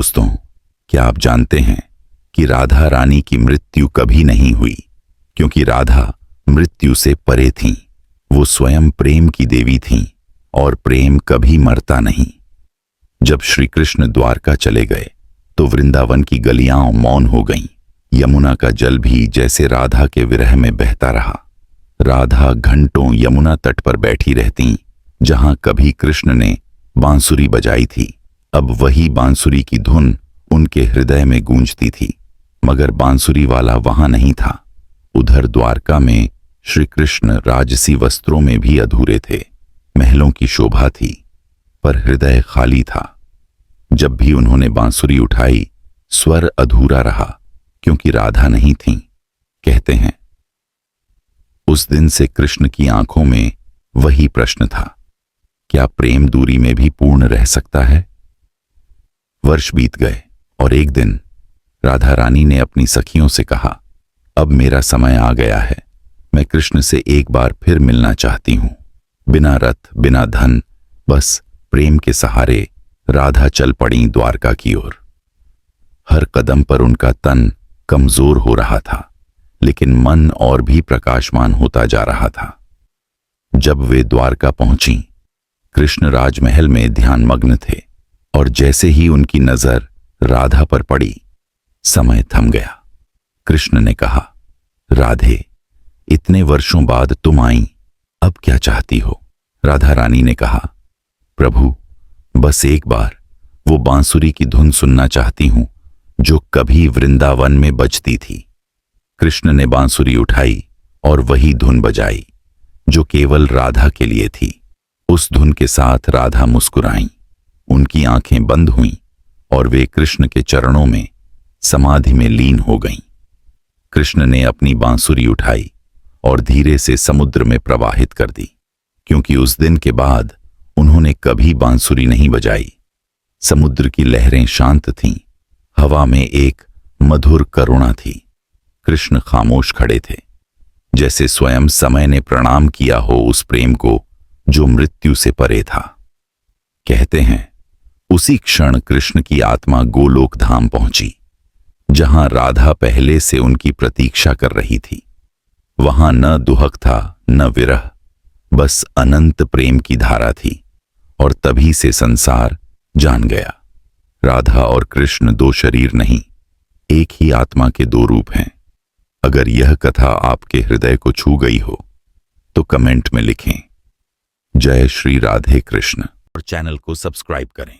दोस्तों, क्या आप जानते हैं कि राधा रानी की मृत्यु कभी नहीं हुई, क्योंकि राधा मृत्यु से परे थीं। वो स्वयं प्रेम की देवी थीं और प्रेम कभी मरता नहीं। जब श्री कृष्ण द्वारका चले गए तो वृंदावन की गलियां मौन हो गईं। यमुना का जल भी जैसे राधा के विरह में बहता रहा। राधा घंटों यमुना तट पर बैठी रहतीं, जहां कभी कृष्ण ने बांसुरी बजाई थी। अब वही बांसुरी की धुन उनके हृदय में गूंजती थी, मगर बांसुरी वाला वहां नहीं था। उधर द्वारका में श्री कृष्ण राजसी वस्त्रों में भी अधूरे थे। महलों की शोभा थी, पर हृदय खाली था। जब भी उन्होंने बांसुरी उठाई, स्वर अधूरा रहा, क्योंकि राधा नहीं थीं। कहते हैं, उस दिन से कृष्ण की आंखों में वही प्रश्न था, क्या प्रेम दूरी में भी पूर्ण रह सकता है? वर्ष बीत गए और एक दिन राधा रानी ने अपनी सखियों से कहा, अब मेरा समय आ गया है। मैं कृष्ण से एक बार फिर मिलना चाहती हूं। बिना रथ, बिना धन, बस प्रेम के सहारे राधा चल पड़ी द्वारका की ओर। हर कदम पर उनका तन कमजोर हो रहा था, लेकिन मन और भी प्रकाशमान होता जा रहा था। जब वे द्वारका पहुंची, कृष्ण राजमहल में ध्यानमग्न थे, और जैसे ही उनकी नजर राधा पर पड़ी, समय थम गया। कृष्ण ने कहा, राधे, इतने वर्षों बाद तुम आई, अब क्या चाहती हो? राधा रानी ने कहा, प्रभु, बस एक बार वो बांसुरी की धुन सुनना चाहती हूं जो कभी वृंदावन में बजती थी। कृष्ण ने बांसुरी उठाई और वही धुन बजाई जो केवल राधा के लिए थी। उस धुन के साथ राधा मुस्कुराईं, उनकी आंखें बंद हुईं और वे कृष्ण के चरणों में समाधि में लीन हो गईं। कृष्ण ने अपनी बांसुरी उठाई और धीरे से समुद्र में प्रवाहित कर दी, क्योंकि उस दिन के बाद उन्होंने कभी बांसुरी नहीं बजाई। समुद्र की लहरें शांत थीं, हवा में एक मधुर करुणा थी। कृष्ण खामोश खड़े थे, जैसे स्वयं समय ने प्रणाम किया हो उस प्रेम को जो मृत्यु से परे था। कहते हैं, उसी क्षण कृष्ण की आत्मा गोलोक धाम पहुंची, जहां राधा पहले से उनकी प्रतीक्षा कर रही थी। वहां न दुहक था, न विरह, बस अनंत प्रेम की धारा थी। और तभी से संसार जान गया, राधा और कृष्ण दो शरीर नहीं, एक ही आत्मा के दो रूप हैं। अगर यह कथा आपके हृदय को छू गई हो तो कमेंट में लिखें, जय श्री राधे कृष्ण, और चैनल को सब्सक्राइब करें।